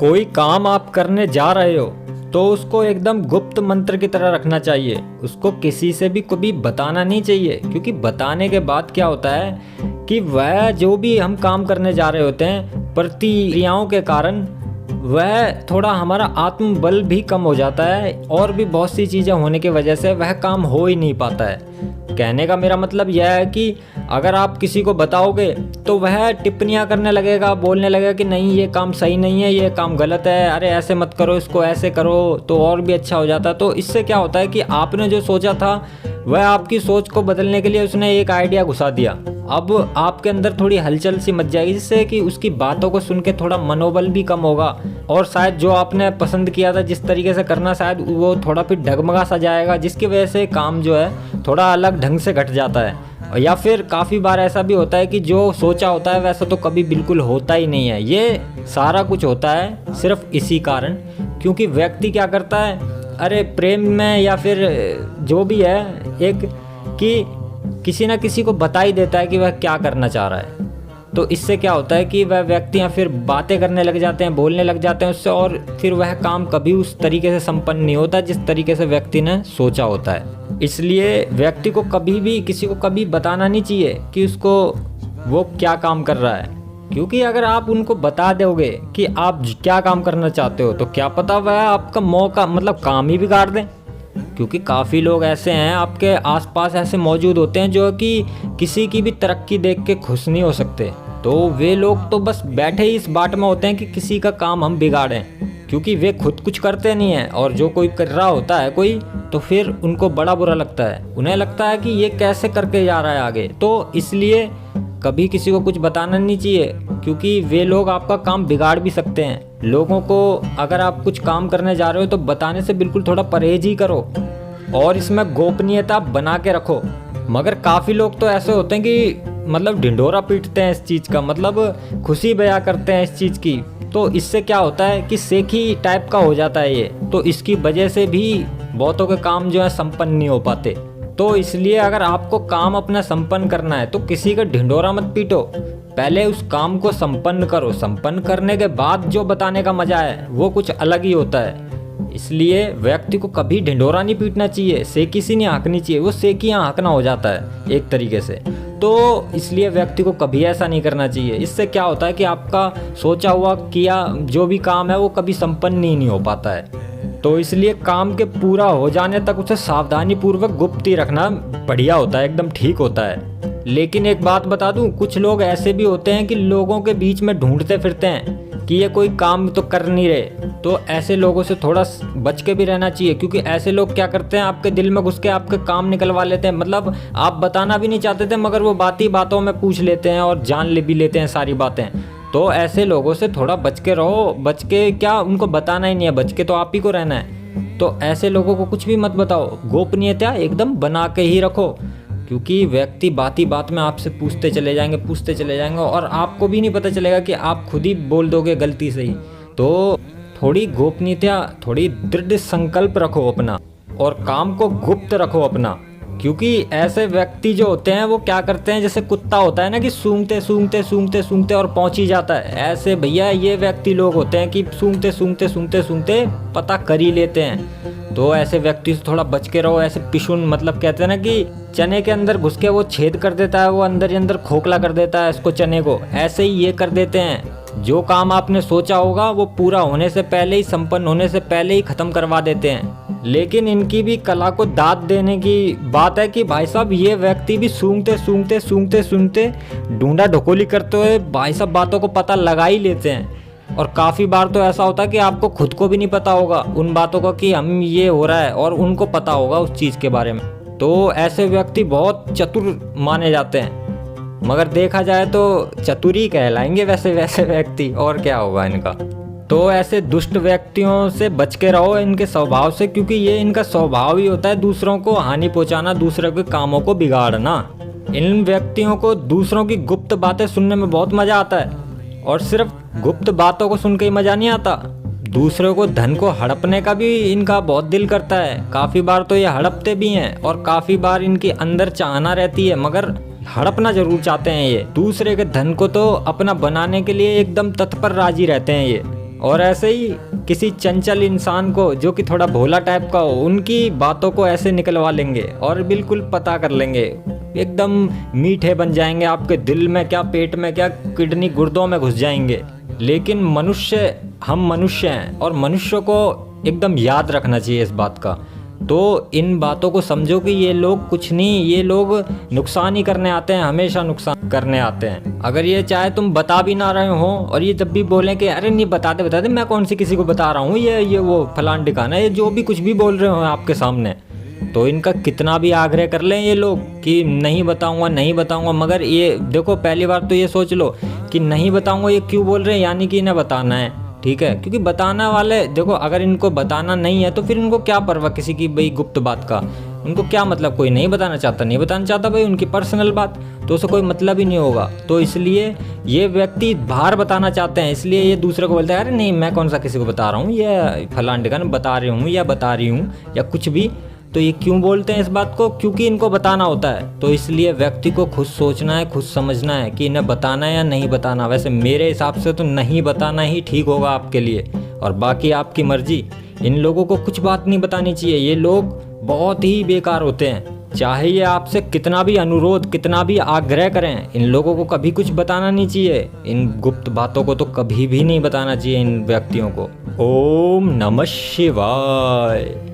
कोई काम आप करने जा रहे हो तो उसको एकदम गुप्त मंत्र की तरह रखना चाहिए। उसको किसी से भी कभी बताना नहीं चाहिए, क्योंकि बताने के बाद क्या होता है कि वह जो भी हम काम करने जा रहे होते हैं प्रतिक्रियाओं के कारण वह थोड़ा हमारा आत्मबल भी कम हो जाता है और भी बहुत सी चीज़ें होने की वजह से वह काम हो ही नहीं पाता है। कहने का मेरा मतलब यह है कि अगर आप किसी को बताओगे तो वह टिप्पणियां करने लगेगा, बोलने लगेगा कि नहीं ये काम सही नहीं है, ये काम गलत है, अरे ऐसे मत करो, इसको ऐसे करो तो और भी अच्छा हो जाता। तो इससे क्या होता है कि आपने जो सोचा था वह आपकी सोच को बदलने के लिए उसने एक आइडिया घुसा दिया। अब आपके अंदर थोड़ी हलचल सी मच जाएगी, जिससे कि उसकी बातों को सुन के थोड़ा मनोबल भी कम होगा और शायद जो आपने पसंद किया था जिस तरीके से करना शायद वो थोड़ा फिर डगमगा सा जाएगा, जिसकी वजह से काम जो है थोड़ा अलग ढंग से घट जाता है। या फिर काफ़ी बार ऐसा भी होता है कि जो सोचा होता है वैसा तो कभी बिल्कुल होता ही नहीं है। ये सारा कुछ होता है सिर्फ इसी कारण, क्योंकि व्यक्ति क्या करता है, अरे प्रेम में या फिर जो भी है एक कि किसी ना किसी को बता ही देता है कि वह क्या करना चाह रहा है। तो इससे क्या होता है कि वह व्यक्तियाँ फिर बातें करने लग जाते हैं, बोलने लग जाते हैं उससे, और फिर वह काम कभी उस तरीके से संपन्न नहीं होता जिस तरीके से व्यक्ति ने सोचा होता है। इसलिए व्यक्ति को कभी भी किसी को कभी बताना नहीं चाहिए कि उसको वो क्या काम कर रहा है, क्योंकि अगर आप उनको बता दोगे कि आप क्या काम करना चाहते हो तो क्या पता वह आपका मौका मतलब काम ही बिगाड़ दें। क्योंकि काफ़ी लोग ऐसे हैं आपके आसपास ऐसे मौजूद होते हैं जो कि किसी की भी तरक्की देख के खुश नहीं हो सकते। तो वे लोग तो बस बैठे ही इस बाट में होते हैं कि किसी का काम हम बिगाड़ें, क्योंकि वे खुद कुछ करते नहीं हैं और जो कोई कर रहा होता है कोई तो फिर उनको बड़ा बुरा लगता है। उन्हें लगता है कि ये कैसे करके जा रहा है आगे। तो इसलिए कभी किसी को कुछ बताना नहीं चाहिए, क्योंकि वे लोग आपका काम बिगाड़ भी सकते हैं। लोगों को अगर आप कुछ काम करने जा रहे हो तो बताने से बिल्कुल थोड़ा परहेज ही करो और इसमें गोपनीयता बना के रखो। मगर काफ़ी लोग तो ऐसे होते हैं कि मतलब ढिंढोरा पीटते हैं इस चीज़ का, मतलब खुशी बयां करते हैं इस चीज़ की। तो इससे क्या होता है कि सेखी टाइप का हो जाता है ये, तो इसकी वजह से भी बहुतों के काम जो है संपन्न नहीं हो पाते। तो इसलिए अगर आपको काम अपना संपन्न करना है तो किसी का ढिंढोरा मत पीटो, पहले उस काम को संपन्न करो। संपन्न करने के बाद जो बताने का मजा है वो कुछ अलग ही होता है। इसलिए व्यक्ति को कभी ढिंढोरा नहीं पीटना चाहिए, सेकी सी नहीं हाँकनी चाहिए, वो सेकियाँ हाँकना हो जाता है एक तरीके से। तो इसलिए व्यक्ति को कभी ऐसा नहीं करना चाहिए। इससे क्या होता है कि आपका सोचा हुआ किया जो भी काम है वो कभी संपन्न ही नहीं हो पाता है। तो इसलिए काम के पूरा हो जाने तक उसे सावधानी पूर्वक गुप्त ही रखना बढ़िया होता है, एकदम ठीक होता है। लेकिन एक बात बता दूं, कुछ लोग ऐसे भी होते हैं कि लोगों के बीच में ढूंढते फिरते हैं कि ये कोई काम तो कर नहीं रहे। तो ऐसे लोगों से थोड़ा बच के भी रहना चाहिए, क्योंकि ऐसे लोग क्या करते हैं आपके दिल में घुस के आपके काम निकलवा लेते हैं। मतलब आप बताना भी नहीं चाहते थे मगर वो बातों में पूछ लेते हैं और जान ले भी लेते हैं सारी बातें। तो ऐसे लोगों से थोड़ा बच के रहो। बच के क्या, उनको बताना ही नहीं है, बच के तो आप ही को रहना है। तो ऐसे लोगों को कुछ भी मत बताओ, गोपनीयता एकदम बना के ही रखो, क्योंकि व्यक्ति बात में आपसे पूछते चले जाएंगे और आपको भी नहीं पता चलेगा कि आप खुद ही बोल दोगे गलती से ही। तो थोड़ी गोपनीयता, थोड़ी दृढ़ संकल्प रखो अपना और काम को गुप्त रखो अपना। क्योंकि ऐसे व्यक्ति जो होते हैं वो क्या करते हैं, जैसे कुत्ता होता है ना कि सूंघते और पहुंच ही जाता है। ऐसे भैया ये व्यक्ति लोग होते हैं कि सूंघते पता कर ही लेते हैं। तो ऐसे व्यक्ति से थोड़ा बच के रहो। ऐसे पिशुन, मतलब कहते हैं ना कि चने के अंदर घुस के वो छेद कर देता है, वो अंदर ही अंदर खोखला कर देता है इसको, चने को। ऐसे ही ये कर देते हैं। जो काम आपने सोचा होगा वो पूरा होने से पहले ही, संपन्न होने से पहले ही खत्म करवा देते हैं। लेकिन इनकी भी कला को दाद देने की बात है कि भाई साहब ये व्यक्ति भी सूंघते ढूंढा ढकोली करते हुए भाई साहब बातों को पता लगा ही लेते हैं। और काफ़ी बार तो ऐसा होता है कि आपको खुद को भी नहीं पता होगा उन बातों का कि हम ये हो रहा है, और उनको पता होगा उस चीज़ के बारे में। तो ऐसे व्यक्ति बहुत चतुर माने जाते हैं, मगर देखा जाए तो चतुर ही कहलाएंगे वैसे व्यक्ति, और क्या होगा इनका। तो ऐसे दुष्ट व्यक्तियों से बच के रहो इनके स्वभाव से, क्योंकि ये इनका स्वभाव ही होता है दूसरों को हानि पहुंचाना, दूसरों के कामों को बिगाड़ना। इन व्यक्तियों को दूसरों की गुप्त बातें सुनने में बहुत मजा आता है, और सिर्फ गुप्त बातों को सुन के ही मजा नहीं आता, दूसरों को धन को हड़पने का भी इनका बहुत दिल करता है। काफ़ी बार तो ये हड़पते भी हैं और काफ़ी बार इनके अंदर चाहना रहती है, मगर हड़पना जरूर चाहते हैं ये। दूसरे के धन को तो अपना बनाने के लिए एकदम तत्पर राजी रहते हैं ये। और ऐसे ही किसी चंचल इंसान को जो कि थोड़ा भोला टाइप का हो, उनकी बातों को ऐसे निकलवा लेंगे और बिल्कुल पता कर लेंगे, एकदम मीठे बन जाएंगे, आपके दिल में क्या, पेट में क्या, किडनी गुर्दों में घुस जाएंगे। लेकिन मनुष्य, हम मनुष्य हैं और मनुष्य को एकदम याद रखना चाहिए इस बात का। तो इन बातों को समझो कि ये लोग कुछ नहीं, ये लोग नुकसान ही करने आते हैं, हमेशा नुकसान करने आते हैं। अगर ये चाहे तुम बता भी ना रहे हो और ये जब भी बोलें कि अरे नहीं बता दे, मैं कौन सी किसी को बता रहा हूँ, ये वो फलान ठिकाना, ये जो भी कुछ भी बोल रहे हो आपके सामने, तो इनका कितना भी आग्रह कर लें ये लोग कि नहीं बताऊंगा नहीं बताऊंगा, मगर ये देखो पहली बार तो ये सोच लो कि नहीं बताऊंगा ये क्यों बोल रहे हैं, यानी कि इन्हें बताना है, ठीक है। क्योंकि बताना वाले देखो, अगर इनको बताना नहीं है तो फिर इनको क्या परवाह किसी की भाई गुप्त बात का, उनको क्या मतलब, कोई नहीं बताना चाहता नहीं बताना चाहता भाई, उनकी पर्सनल बात, तो उसे कोई मतलब ही नहीं होगा। तो इसलिए ये व्यक्ति बाहर बताना चाहते हैं, इसलिए ये दूसरे को बोलता है अरे नहीं मैं कौन सा किसी को बता रहा हूँ, ये फलान ठिकाना बता रही हूँ या बता रही हूँ या कुछ भी। तो ये क्यों बोलते हैं इस बात को, क्योंकि इनको बताना होता है। तो इसलिए व्यक्ति को खुद सोचना है, खुद समझना है कि इन्हें बताना है या नहीं बताना। वैसे मेरे हिसाब से तो नहीं बताना ही ठीक होगा आपके लिए, और बाकी आपकी मर्जी। इन लोगों को कुछ बात नहीं बतानी चाहिए, ये लोग बहुत ही बेकार होते हैं। चाहे ये आपसे कितना भी अनुरोध, कितना भी आग्रह करें, इन लोगों को कभी कुछ बताना नहीं चाहिए। इन गुप्त बातों को तो कभी भी नहीं बताना चाहिए इन व्यक्तियों को। ओम नमः शिवाय।